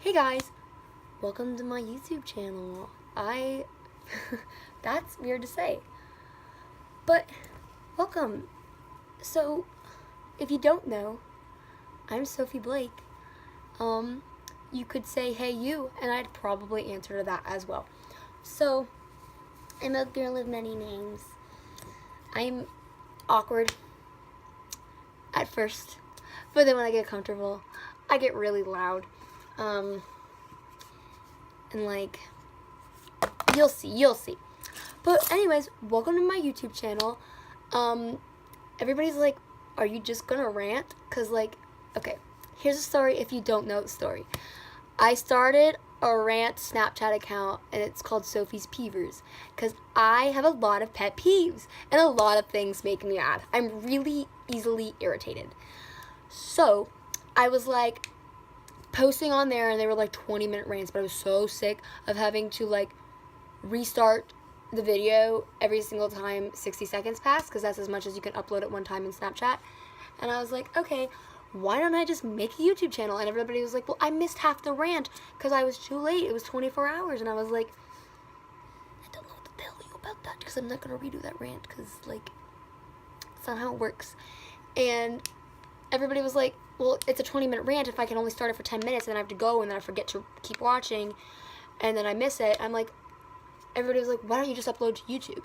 Hey guys, welcome to my YouTube channel. That's weird to say, but welcome. So, if you don't know, I'm Sophie Blake. You could say, hey you, and I'd probably answer to that as well. So, I'm a girl of many names. I'm awkward at first, but then when I get comfortable, I get really loud. And like, you'll see. But anyways, welcome to my YouTube channel. Everybody's like, are you just gonna rant? Cause like, okay, here's a story if you don't know the story. I started a rant Snapchat account and it's called Sophie's Peevers because I have a lot of pet peeves and a lot of things make me mad. I'm really easily irritated. So I was like posting on there and they were like 20-minute rants, but I was so sick of having to like restart the video every single time 60 seconds passed because that's as much as you can upload at one time in Snapchat. And I was like, okay, why don't I just make a YouTube channel? And everybody was like, well, I missed half the rant because I was too late. It was 24 hours. And I was like, I don't know what to tell you about that because I'm not going to redo that rant because, like, it's not how it works. And everybody was like, well, it's a 20-minute rant if I can only start it for 10 minutes and then I have to go and then I forget to keep watching and then I miss it. I'm like, everybody was like, why don't you just upload to YouTube?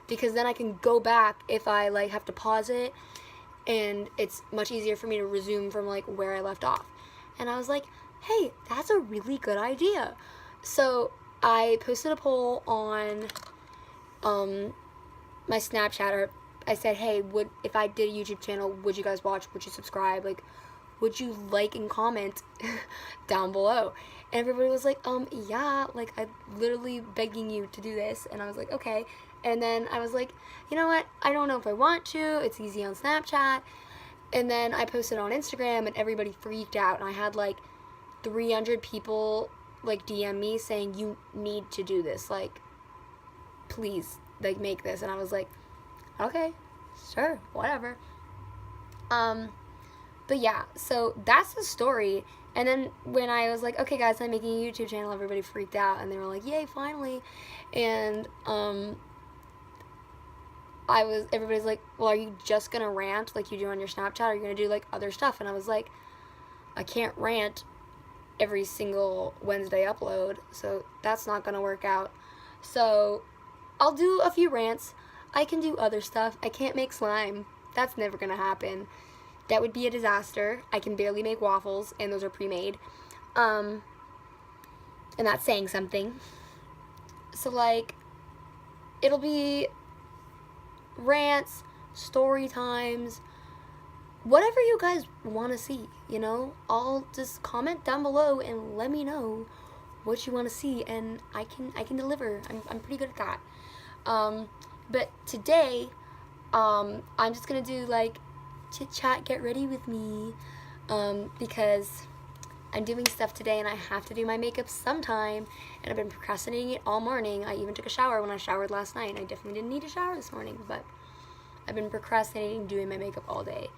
Because then I can go back if I, like, have to pause it and it's much easier for me to resume from, like, where I left off. And I was like, hey, that's a really good idea. So I posted a poll on my Snapchat, or I said, hey, if I did a YouTube channel, would you guys watch? Would you subscribe? Like, would you like and comment down below? And everybody was like, yeah, like, I'm literally begging you to do this. And I was like, okay. And then I was like, you know what? I don't know if I want to. It's easy on Snapchat. And then I posted on Instagram and everybody freaked out. And I had like 300 people like DM me saying, you need to do this. Like, please, like, make this. And I was like, okay, sure, whatever. But yeah, so that's the story. And then when I was like, okay guys, I'm making a YouTube channel, everybody freaked out and they were like, yay, finally. And everybody's like, well, are you just gonna rant like you do on your Snapchat, or are you gonna do like other stuff? And I was like, I can't rant every single Wednesday upload, so that's not gonna work out. So I'll do a few rants. I can do other stuff. I can't make slime. That's never gonna happen. That would be a disaster. I can barely make waffles, and those are pre-made. And that's saying something. So, like, it'll be rants, story times, whatever you guys want to see, you know? I'll just comment down below and let me know what you want to see, and I can deliver. I'm pretty good at that. But today, I'm just gonna do, like, chit chat, get ready with me, because I'm doing stuff today and I have to do my makeup sometime, and I've been procrastinating it all morning. I even took a shower when I showered last night. I definitely didn't need a shower this morning, but I've been procrastinating doing my makeup all day.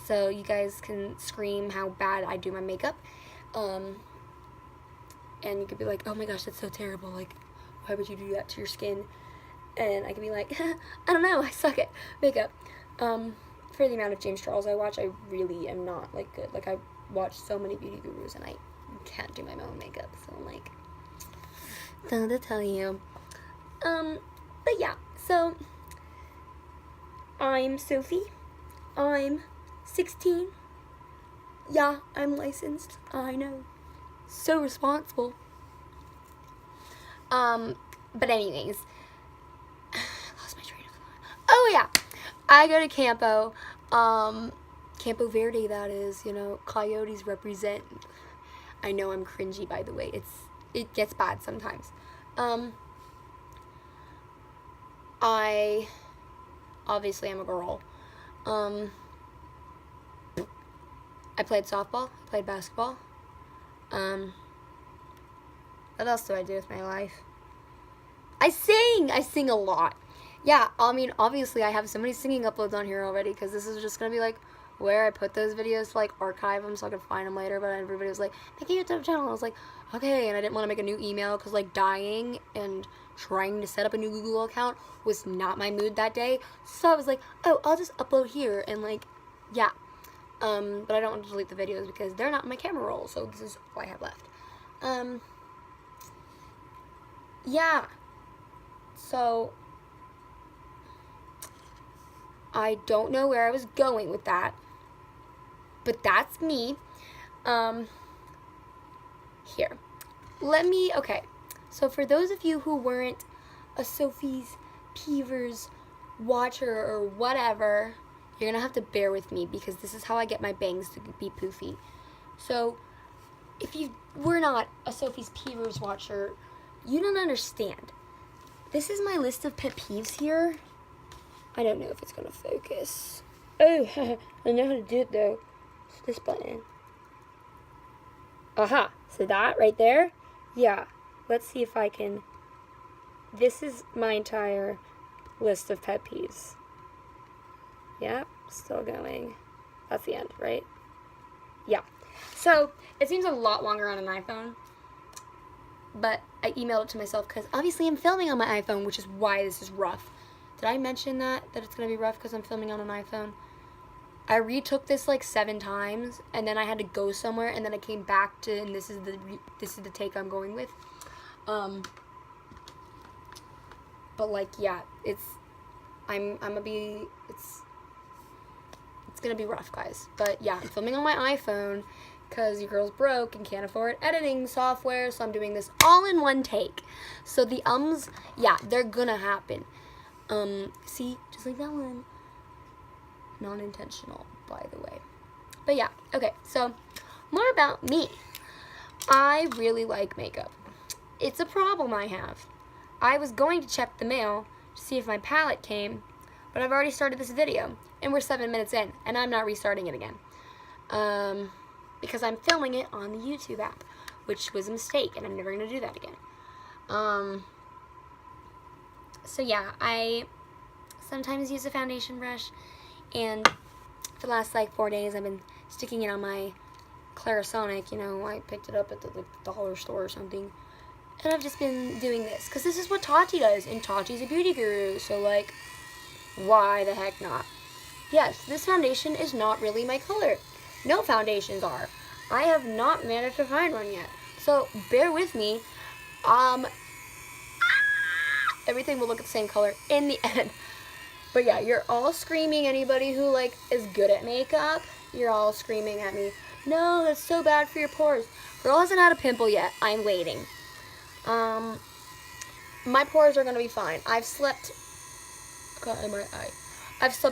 So you guys can scream how bad I do my makeup, and you could be like, oh my gosh, that's so terrible, like, why would you do that to your skin? And I can be like, I don't know, I suck at makeup. For the amount of James Charles I watch, I really am not, like, good. Like, I watch so many beauty gurus, and I can't do my own makeup, so I'm like, don't to tell you. But yeah, so, I'm Sophie. I'm 16. Yeah, I'm licensed. I know. So responsible. But anyways, I lost my train of thought. Oh yeah, I go to Campo, Campo Verde, that is, you know, coyotes represent. I know I'm cringy, by the way, it gets bad sometimes. I obviously am a girl. I played softball, I played basketball. What else do I do with my life? I sing a lot. Yeah, I mean, obviously I have so many singing uploads on here already because this is just going to be like where I put those videos to, like, archive them so I could find them later, but everybody was like, make a YouTube channel. I was like, okay, and I didn't want to make a new email because, like, dying and trying to set up a new Google account was not my mood that day. So I was like, oh, I'll just upload here, and, like, yeah. But I don't want to delete the videos because they're not in my camera roll, so this is all I have left. Yeah. So, I don't know where I was going with that, but that's me. Here. Okay. So for those of you who weren't a Sophie's Peevers watcher or whatever, you're going to have to bear with me because this is how I get my bangs to be poofy. So, if you were not a Sophie's Peevers watcher, you don't understand. This is my list of pet peeves here. I don't know if it's going to focus. Oh, I know how to do it though. It's this button. Aha, so that right there? Yeah, let's see if I can. This is my entire list of pet peeves. Yep, still going. That's the end, right? Yeah. So, it seems a lot longer on an iPhone, but I emailed it to myself because obviously I'm filming on my iPhone, which is why this is rough. Did I mention that it's going to be rough because I'm filming on an iPhone? I retook this like 7 times, and then I had to go somewhere, and then I came back to, and this is the take I'm going with. But like, yeah, it's gonna be rough, guys. But yeah, I'm filming on my iPhone because your girl's broke and can't afford editing software, so I'm doing this all in one take. So the yeah, they're gonna happen. See, just like that one. Non-intentional, by the way. But yeah, okay, so more about me. I really like makeup. It's a problem I have. I was going to check the mail to see if my palette came, but I've already started this video, and we're 7 minutes in, and I'm not restarting it again. Because I'm filming it on the YouTube app, which was a mistake, and I'm never going to do that again. So yeah, I sometimes use a foundation brush, and for the last like 4 days I've been sticking it on my Clarisonic. You know, I picked it up at the dollar store or something, and I've just been doing this because this is what Tati does, and Tati's a beauty guru, so like, why the heck not? Yes, this foundation is not really my color. No foundations are. I have not managed to find one yet, so bear with me. Everything will look the same color in the end. But yeah, you're all screaming, anybody who like is good at makeup, you're all screaming at me, no, that's so bad for your pores. Girl hasn't had a pimple yet. I'm waiting. My pores are gonna be fine. I've slept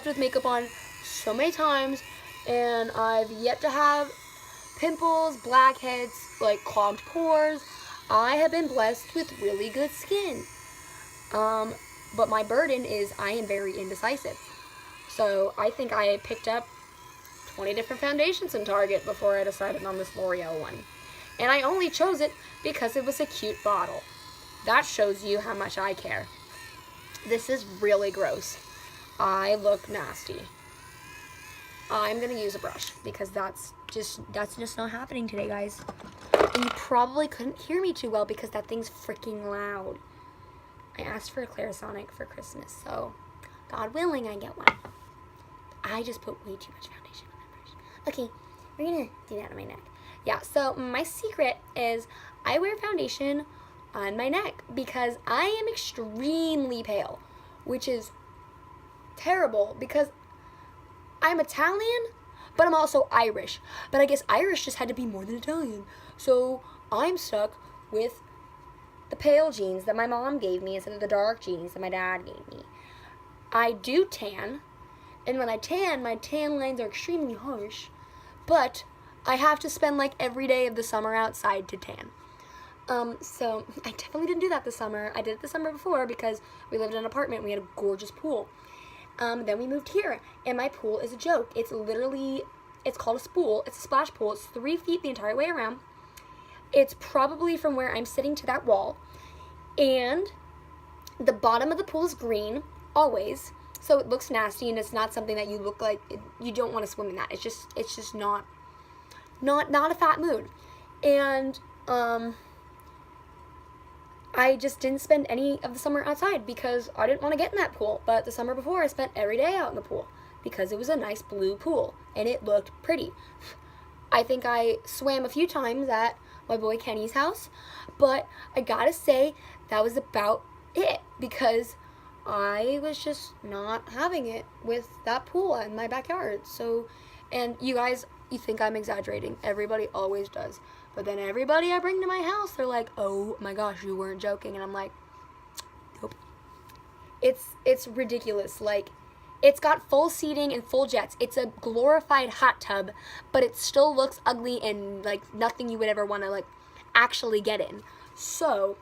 with makeup on so many times, and I've yet to have pimples, blackheads, like clogged pores. I have been blessed with really good skin. But my burden is I am very indecisive. So I think I picked up 20 different foundations in Target before I decided on this L'Oreal one. And I only chose it because it was a cute bottle. That shows you how much I care. This is really gross. I look nasty. I'm gonna use a brush because that's just not happening today, guys. And you probably couldn't hear me too well because that thing's freaking loud. I asked for a Clarisonic for Christmas, so God willing, I get one. I just put way too much foundation on that brush. Okay, we're gonna do that on my neck. Yeah, so my secret is I wear foundation on my neck because I am extremely pale, which is terrible because I'm Italian, but I'm also Irish. But I guess Irish just had to be more than Italian. So I'm stuck with the pale jeans that my mom gave me instead of the dark jeans that my dad gave me. I do tan, and when I tan, my tan lines are extremely harsh, but I have to spend like every day of the summer outside to tan. So I definitely didn't do that this summer. I did it the summer before because we lived in an apartment. We had a gorgeous pool. Then we moved here, and my pool is a joke. It's called a spool. It's a splash pool. It's 3 feet the entire way around. It's probably from where I'm sitting to that wall. And the bottom of the pool is green, always. So it looks nasty, and it's not something that you look like, you don't want to swim in that. It's just not a fat mood. And I just didn't spend any of the summer outside because I didn't want to get in that pool. But the summer before, I spent every day out in the pool because it was a nice blue pool and it looked pretty. I think I swam a few times at my boy Kenny's house, but I gotta say that was about it because I was just not having it with that pool in my backyard. So, and you guys, you think I'm exaggerating. Everybody always does. But then everybody I bring to my house, they're like, oh my gosh, you weren't joking. And I'm like, nope. It's ridiculous. Like, it's got full seating and full jets. It's a glorified hot tub, but it still looks ugly and like nothing you would ever want to like actually get in. So,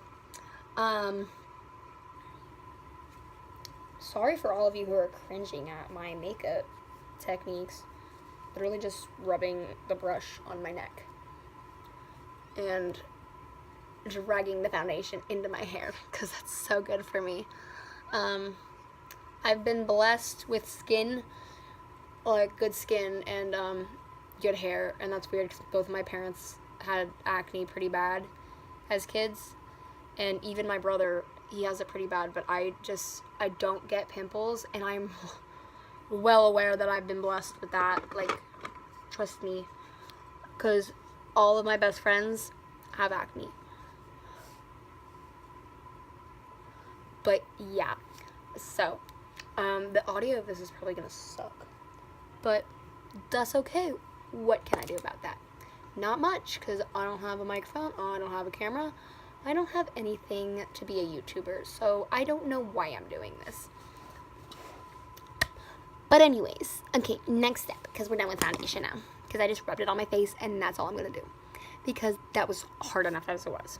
sorry for all of you who are cringing at my makeup techniques. Literally just rubbing the brush on my neck and dragging the foundation into my hair because that's so good for me. I've been blessed with skin, like good skin and good hair, and that's weird because both of my parents had acne pretty bad as kids, and even my brother, he has it pretty bad, but I don't get pimples, and I'm well aware that I've been blessed with that. Like, trust me, because all of my best friends have acne. But yeah, so the audio of this is probably gonna suck, but that's okay. What can I do about that? Not much, because I don't have a microphone, I don't have a camera, I don't have anything to be a YouTuber, so I don't know why I'm doing this. But anyways, okay, next step, because we're done with foundation now, because I just rubbed it on my face, and that's all I'm going to do, because that was hard enough as it was.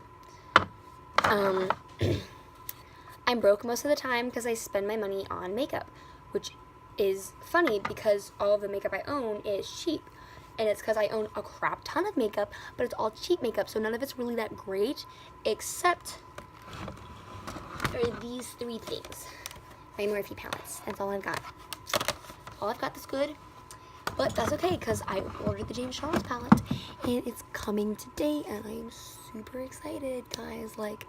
I'm broke most of the time because I spend my money on makeup, which is funny because all of the makeup I own is cheap, and it's because I own a crap ton of makeup, but it's all cheap makeup, so none of it's really that great, except for these three things. My Morphe palettes, that's all I've got. All I've got that's good, but that's okay because I ordered the James Charles palette and it's coming today and I am super excited, guys. Like,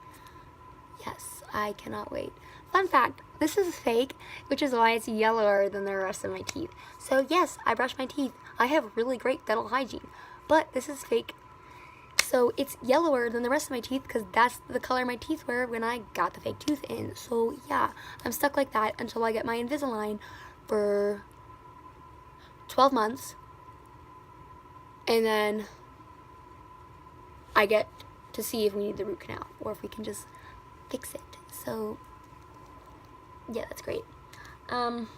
yes, I cannot wait. Fun fact, this is fake, which is why it's yellower than the rest of my teeth. So yes, I brush my teeth. I have really great dental hygiene, but this is fake. So it's yellower than the rest of my teeth because that's the color my teeth were when I got the fake tooth in. So yeah, I'm stuck like that until I get my Invisalign for 12 months, and then I get to see if we need the root canal or if we can just fix it. So yeah, that's great. But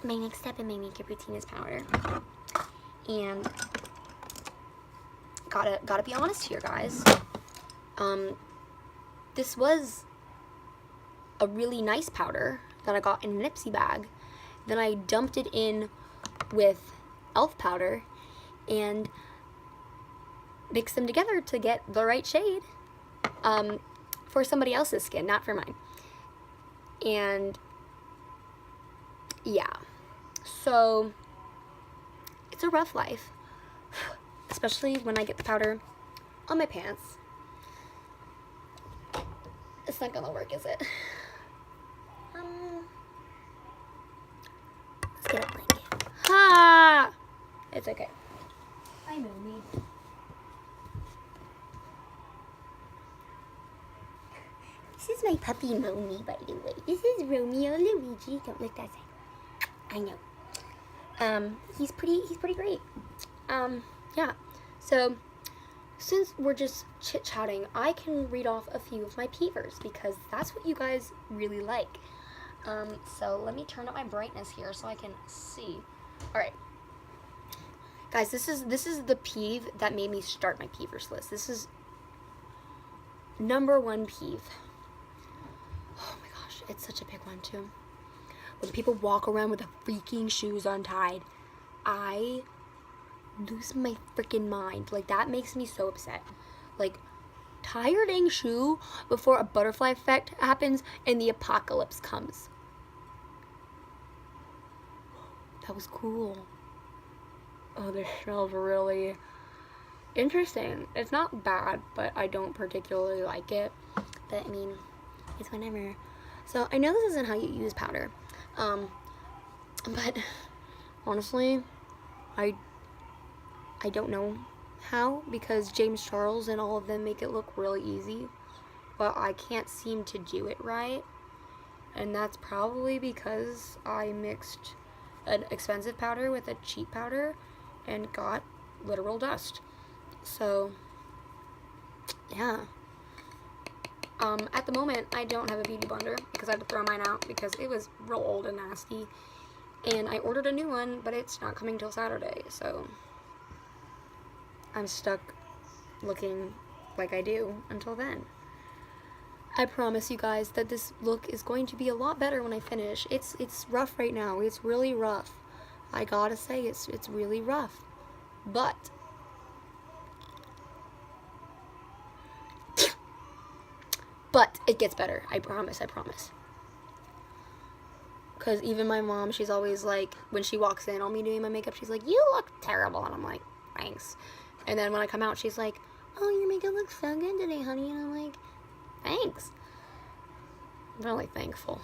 my next step in my makeup routine is powder, and gotta be honest here, guys. This was a really nice powder that I got in an Ipsy bag. Then I dumped it in with e.l.f. powder and mixed them together to get the right shade for somebody else's skin, not for mine. And yeah, so it's a rough life, especially when I get the powder on my pants. It's not gonna work, is it? Let's get a blanket. Ha! It's okay. Hi, Mommy. This is my puppy Mommy, by the way. This is Romeo Luigi. Don't look that side. I know. He's pretty great. Yeah. So, since we're just chit-chatting, I can read off a few of my peevers because that's what you guys really like. So let me turn up my brightness here so I can see. All right, guys, this is the peeve that made me start my peevers list. This is number one peeve. Oh my gosh, it's such a big one too. When people walk around with their freaking shoes untied, I lose my freaking mind. Like, that makes me so upset. Like, tie your dang shoe before a butterfly effect happens and the apocalypse comes. That was cool. Oh, this smells really interesting. It's not bad, but I don't particularly like it. But I mean, it's whatever. So I know this isn't how you use powder, but honestly, I don't know how, because James Charles and all of them make it look really easy, but I can't seem to do it right, and that's probably because I mixed an expensive powder with a cheap powder and got literal dust. So yeah. At the moment, I don't have a beauty blender because I had to throw mine out because it was real old and nasty. And I ordered a new one, but it's not coming till Saturday, so I'm stuck looking like I do until then. I promise you guys that this look is going to be a lot better when I finish. It's rough right now. It's really rough. I gotta say, it's really rough. But it gets better. I promise. Because even my mom, she's always like, when she walks in on me doing my makeup, she's like, you look terrible. And I'm like, thanks. And then when I come out, she's like, oh, your makeup looks so good today, honey. And I'm like, thanks. I'm really thankful.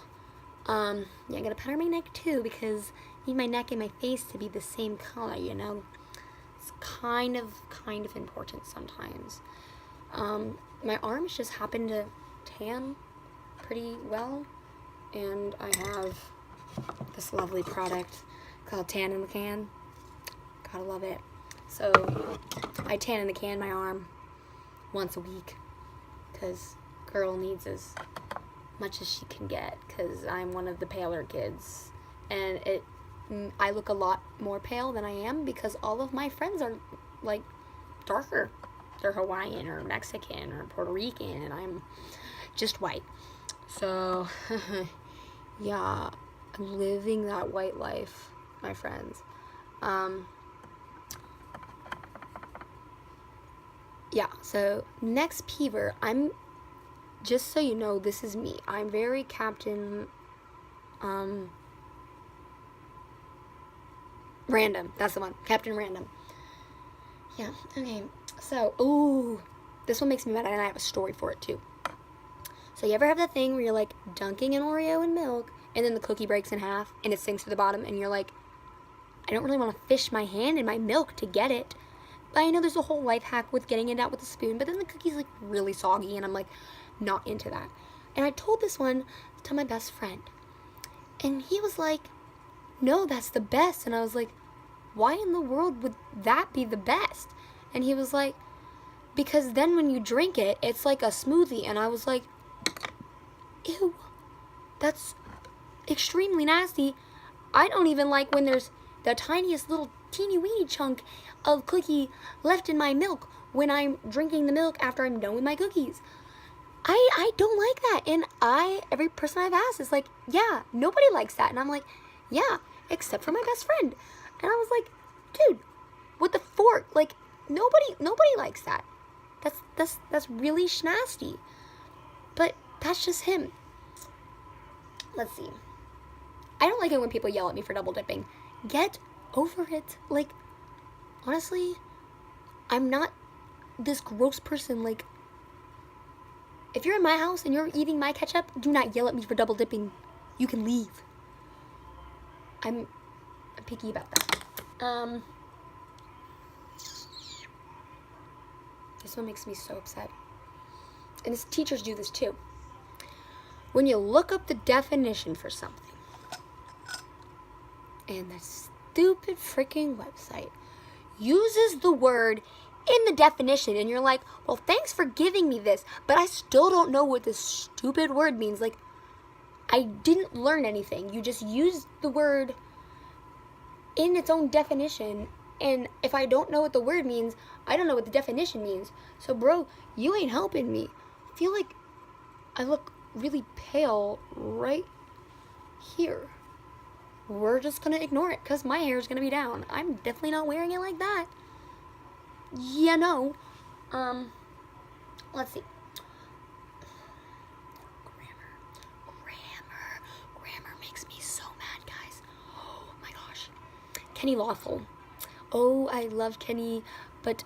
Yeah, I gotta powder my neck too, because I need my neck and my face to be the same color, you know? It's kind of important sometimes. My arms just happen to tan pretty well, and I have this lovely product called Tan in the Can. Gotta love it. So I tan in the can my arm once a week, because girl needs as much as she can get, because I'm one of the paler kids, and I look a lot more pale than I am because all of my friends are like darker. They're Hawaiian or Mexican or Puerto Rican, and I'm just white. So yeah, I'm living that white life, my friends. Yeah, so next peever, just so you know, this is me. I'm very Captain Random. That's the one. Captain Random. Yeah, okay. So, ooh, this one makes me mad, and I have a story for it too. So you ever have that thing where you're like dunking an Oreo in milk, and then the cookie breaks in half, and it sinks to the bottom, and you're like, I don't really want to fish my hand in my milk to get it. But I know there's a whole life hack with getting it out with a spoon, but then the cookie's like really soggy, and I'm like not into that. And I told this one to my best friend, and he was like, no, that's the best. And I was like, why in the world would that be the best? And he was like, because then when you drink it, it's like a smoothie. And I was like, ew, that's extremely nasty. I don't even like when there's the tiniest little teeny weeny chunk of cookie left in my milk when I'm drinking the milk after I'm done with my cookies. I don't like that. And every person I've asked is like, yeah, nobody likes that. And I'm like, yeah, except for my best friend. And I was like, dude, with the fork, like, nobody likes that. That's really nasty. But that's just him. Let's see. I don't like it when people yell at me for double dipping. Get over it. Like, honestly, I'm not this gross person. Like, if you're in my house and you're eating my ketchup, do not yell at me for double dipping. You can leave. I'm picky about that. This one makes me so upset. And teachers do this too. When you look up the definition for something, and the stupid freaking website uses the word in the definition, and you're like, well, thanks for giving me this, but I still don't know what this stupid word means. Like, I didn't learn anything. You just used the word in its own definition, and if I don't know what the word means, I don't know what the definition means. So, bro, you ain't helping me. I feel like I look really pale right here. We're just gonna ignore it because my hair is gonna be down. I'm definitely not wearing it like that. Yeah, no. Let's see. Grammar makes me so mad, guys. Oh my gosh. Kenny Lawful. Oh, I love Kenny, but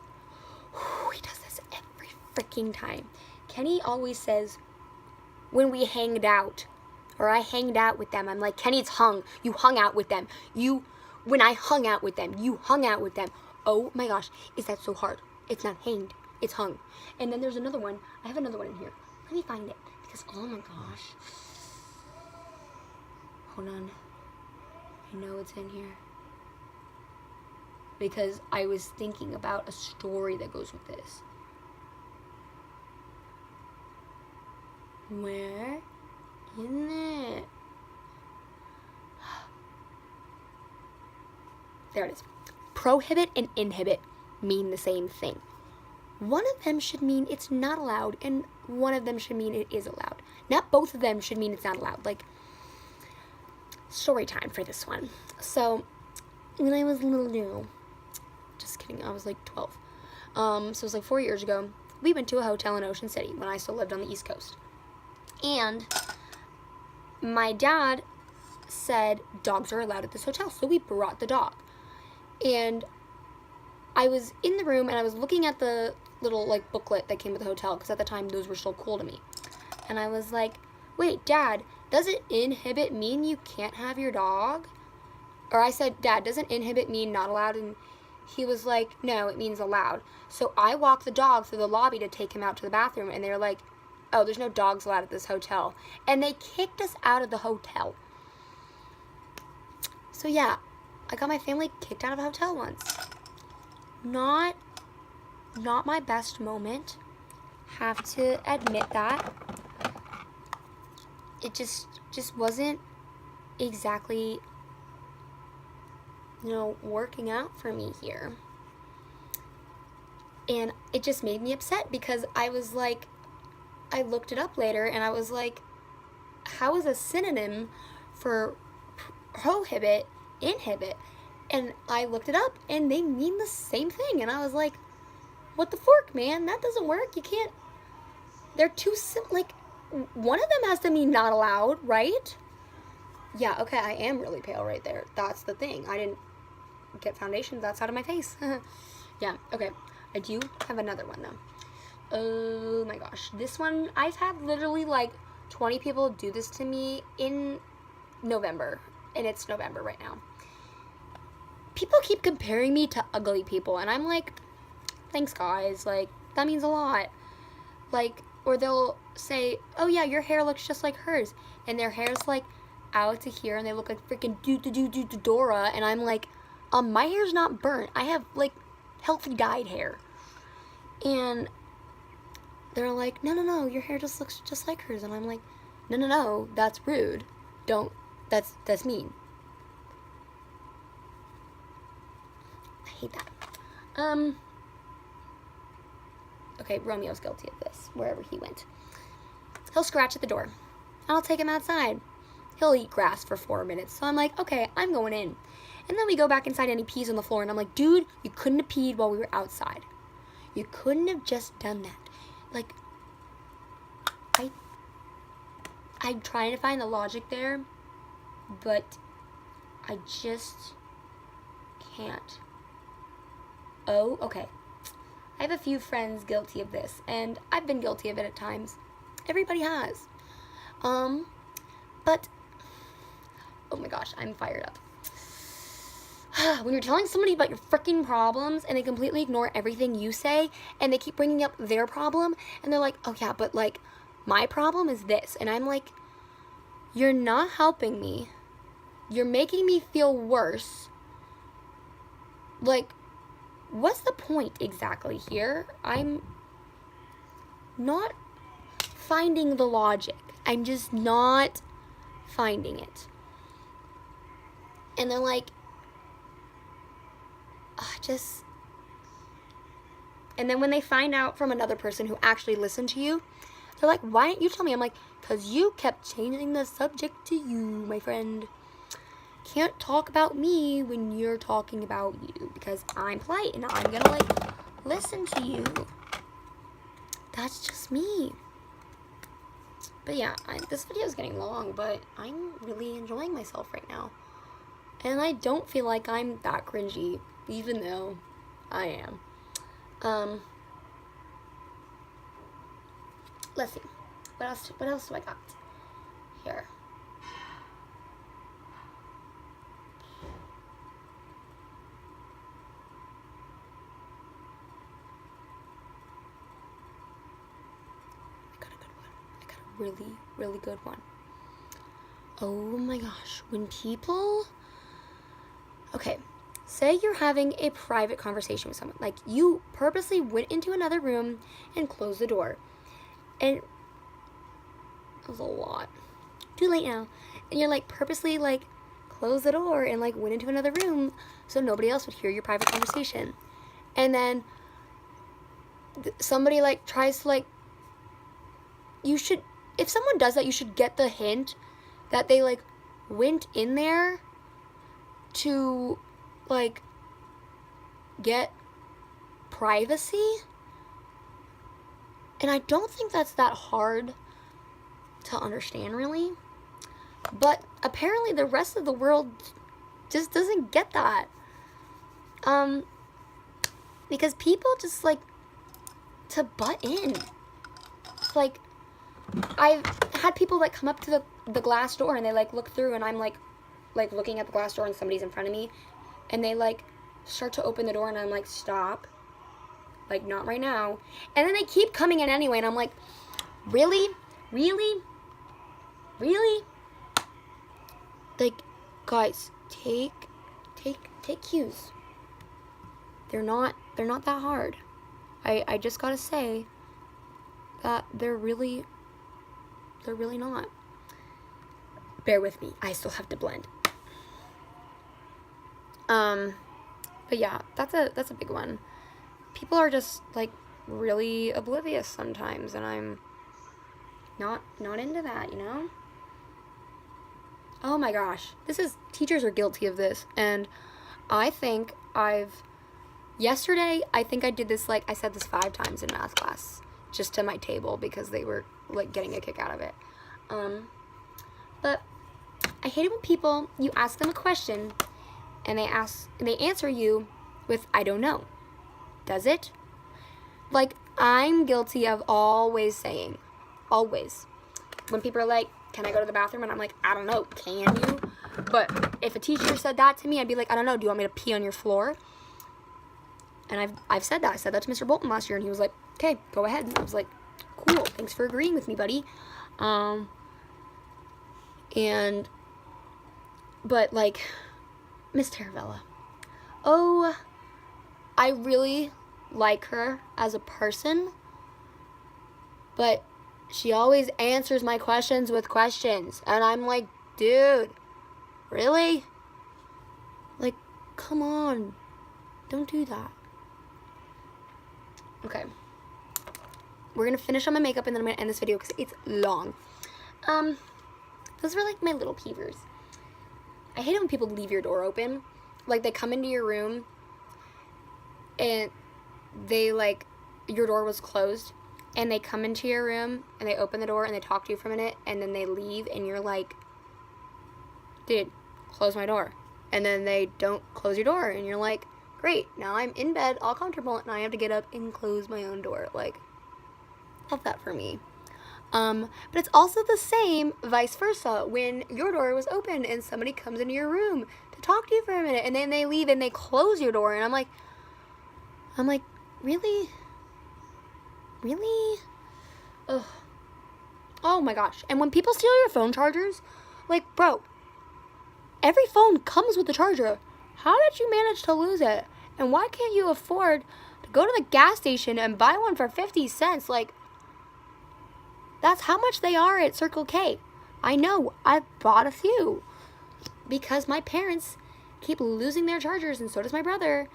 he does this every freaking time. Kenny always says, when we hanged out, or I hanged out with them, I'm like, Kenny, it's hung. You hung out with them. When I hung out with them, you hung out with them. Oh my gosh, is that so hard? It's not hanged, it's hung. And then there's another one. I have another one in here. Let me find it, because oh my gosh. Hold on. I know it's in here. Because I was thinking about a story that goes with this. Where isn't it? There it is. Prohibit and inhibit mean the same thing. One of them should mean it's not allowed, and one of them should mean it is allowed. Not both of them should mean it's not allowed. Like, story time for this one. So, when I was little, just kidding, I was like 12. So it was like 4 years ago. We went to a hotel in Ocean City when I still lived on the East Coast. And my dad said dogs are allowed at this hotel, so we brought the dog. And I was in the room and I was looking at the little like booklet that came with the hotel, because at the time those were still cool to me. And I was like, wait, Dad, does it inhibit mean you can't have your dog? Or I said, Dad, doesn't inhibit mean not allowed? And he was like, no, it means allowed. So I walked the dog through the lobby to take him out to the bathroom, and they were like, oh, there's no dogs allowed at this hotel. And they kicked us out of the hotel. So yeah, I got my family kicked out of a hotel once. Not my best moment. Have to admit that. It just wasn't exactly, working out for me here. And it just made me upset, because I was like, I looked it up later and I was like, how is a synonym for prohibit inhibit? And I looked it up and they mean the same thing. And I was like, what the fork, man? That doesn't work. You can't. They're too like, one of them has to mean not allowed, right? Yeah, okay, I am really pale right there. That's the thing. I didn't get foundation that's out of my face. Yeah, okay. I do have another one though. Oh my gosh. This one, I've had literally like 20 people do this to me in November. And it's November right now. People keep comparing me to ugly people. And I'm like, thanks guys. Like, that means a lot. Like, or they'll say, oh yeah, your hair looks just like hers. And their hair's like out to here. And they look like freaking Dora. And I'm like, my hair's not burnt. I have like healthy dyed hair. And they're like, no, your hair just looks just like hers. And I'm like, no, that's rude. That's mean. I hate that. Okay, Romeo's guilty of this, wherever he went. He'll scratch at the door, and I'll take him outside. He'll eat grass for 4 minutes, so I'm like, okay, I'm going in. And then we go back inside and he pees on the floor, and I'm like, dude, you couldn't have peed while we were outside. You couldn't have just done that. Like, I'm trying to find the logic there, but I just can't. Oh, okay. I have a few friends guilty of this, and I've been guilty of it at times. Everybody has. But, oh my gosh, I'm fired up. When you're telling somebody about your freaking problems, and they completely ignore everything you say, and they keep bringing up their problem, and they're like, oh yeah, but like, my problem is this. And I'm like, you're not helping me. You're making me feel worse. Like, what's the point exactly here? I'm not finding the logic. I'm just not finding it. And they're like, and then when they find out from another person who actually listened to you, they're like, why didn't you tell me? I'm like, because you kept changing the subject to you, my friend. Can't talk about me when you're talking about you, because I'm polite and I'm gonna like listen to you. That's just me. But yeah, this video is getting long, but I'm really enjoying myself right now. And I don't feel like I'm that cringy, even though I am. Let's see. What else do I got here? I got a good one. I got a really, really good one. Oh my gosh. When people... Okay. Say you're having a private conversation with someone. Like, you purposely went into another room and closed the door. And it was a lot. Too late now. And you're like, purposely, like, closed the door and, like, went into another room so nobody else would hear your private conversation. And then somebody, like, tries to, like, you should, if someone does that, you should get the hint that they, like, went in there to, like, get privacy. And I don't think that's that hard to understand, really. But apparently the rest of the world just doesn't get that. Because people just like to butt in. Like, I've had people like come up to the glass door and they like look through, and I'm like looking at the glass door and somebody's in front of me, and they like start to open the door and I'm like, stop. Like, not right now. And then they keep coming in anyway, and I'm like, really? Really? Really? Like, guys, take cues. They're not that hard. I just gotta say that they're really not. Bear with me. I still have to blend. But yeah, that's a big one. People are just like really oblivious sometimes, and I'm not into that, you know? Oh my gosh. Teachers are guilty of this, and I think yesterday, I think I did this, like, I said this 5 times in math class, just to my table, because they were, like, getting a kick out of it. But I hate it when people, you ask them a question, and they answer you with, I don't know. Does it? Like, I'm guilty of always saying, always. When people are like, can I go to the bathroom? And I'm like, I don't know, can you? But if a teacher said that to me, I'd be like, I don't know, do you want me to pee on your floor? And I've said that. I said that to Mr. Bolton last year, and he was like, okay, go ahead. And I was like, cool, thanks for agreeing with me, buddy. But like, Miss Taravella. Oh, I really like her as a person, but she always answers my questions with questions, and I'm like, dude, really? Like, come on, don't do that. Okay, we're gonna finish on my makeup, and then I'm gonna end this video because it's long. Those were like my little peevers. I hate it when people leave your door open. Like, they come into your room and they, like, your door was closed, and they come into your room and they open the door and they talk to you for a minute, and then they leave, and you're like, dude, close my door. And then they don't close your door, and you're like, great, now I'm in bed all comfortable and I have to get up and close my own door. Like, love that for me. But it's also the same vice versa when your door was open and somebody comes into your room to talk to you for a minute, and then they leave and they close your door, and I'm like, really? Really? Ugh. Oh my gosh. And when people steal your phone chargers, like, bro, every phone comes with a charger. How did you manage to lose it? And why can't you afford to go to the gas station and buy one for 50 cents? Like, that's how much they are at Circle K. I know, I bought a few because my parents keep losing their chargers, and so does my brother,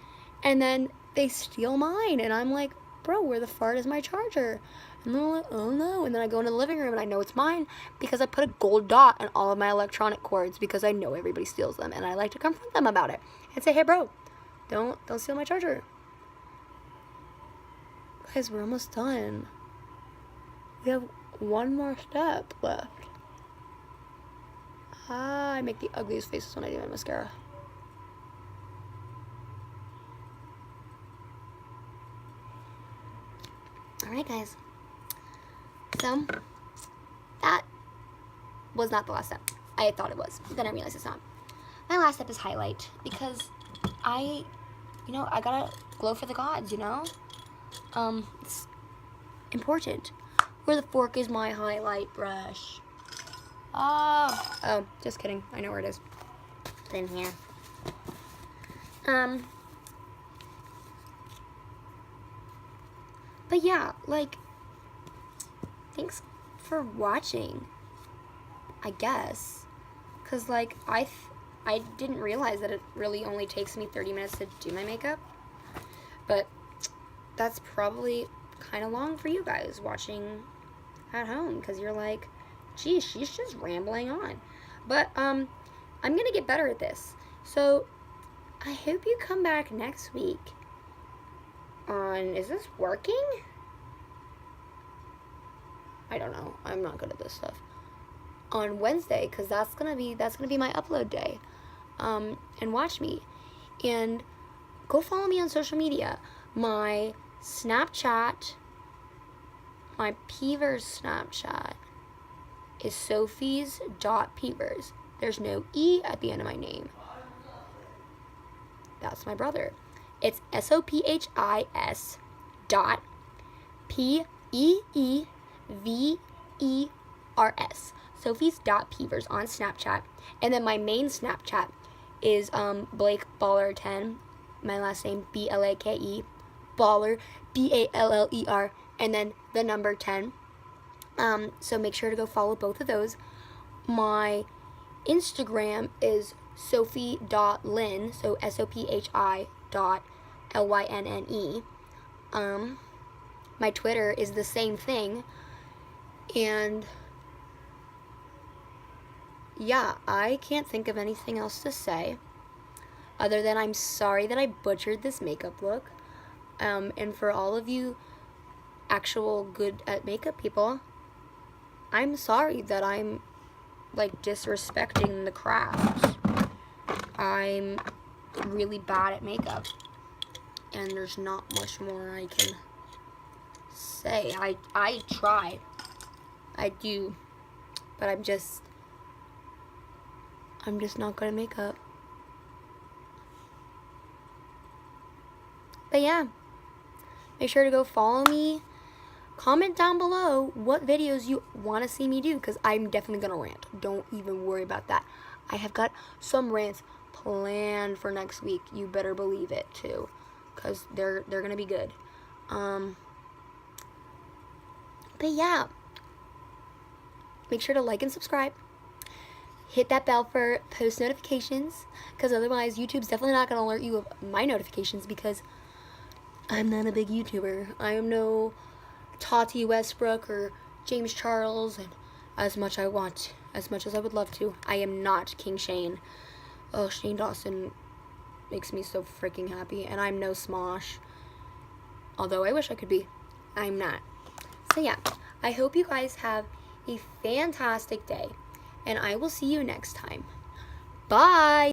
and then they steal mine, and I'm like, bro, where the fart is my charger? And they're like, oh no. And then I go into the living room and I know it's mine because I put a gold dot on all of my electronic cords because I know everybody steals them, and I like to confront them about it and say, hey bro, don't steal my charger. Guys, we're almost done. We have one more step left. I make the ugliest faces when I do my mascara. Alright, guys. So, that was not the last step. I thought it was, but then I realized it's not. My last step is highlight, because I gotta glow for the gods, It's important. Where the fork is my highlight brush. Oh, just kidding. I know where it is. It's in here. But yeah, like, thanks for watching, I guess. Because, like, I didn't realize that it really only takes me 30 minutes to do my makeup. But that's probably kind of long for you guys watching at home. Because you're like, geez, she's just rambling on. But, I'm going to get better at this. So, I hope you come back next week on, is this working? I don't know. I'm not good at this stuff. On Wednesday, because that's gonna be my upload day. And watch me. And go follow me on social media. My Snapchat, my Peevers Snapchat is Sophie's.Peevers. There's no E at the end of my name. That's my brother. It's SOPHIS dot PEEVERS. Sophie's.Peevers on Snapchat. And then my main Snapchat is Blake Baller 10. My last name BLAKE. Baller BALLER. And then the number 10. So make sure to go follow both of those. My Instagram is Sophie.Lynne, so SOPHI.LYNNE. My Twitter is the same thing. And yeah, I can't think of anything else to say other than I'm sorry that I butchered this makeup look. And for all of you actual good at makeup people, I'm sorry that I'm like disrespecting the craft. I'm really bad at makeup, and there's not much more I can say. I try. I do. But I'm just not good at makeup. But yeah. Make sure to go follow me. Comment down below what videos you want to see me do, because I'm definitely going to rant. Don't even worry about that. I have got some rants planned for next week. You better believe it, too, because they're going to be good. But yeah. Make sure to like and subscribe. Hit that bell for post notifications, because otherwise YouTube's definitely not going to alert you of my notifications, because I'm not a big YouTuber. I am no Tati Westbrook or James Charles, and as much as I would love to, I am not King Shane. Oh, Shane Dawson makes me so freaking happy, and I'm no Smosh. Although I wish I could be. I'm not. So yeah, I hope you guys have a fantastic day, and I will see you next time. Bye!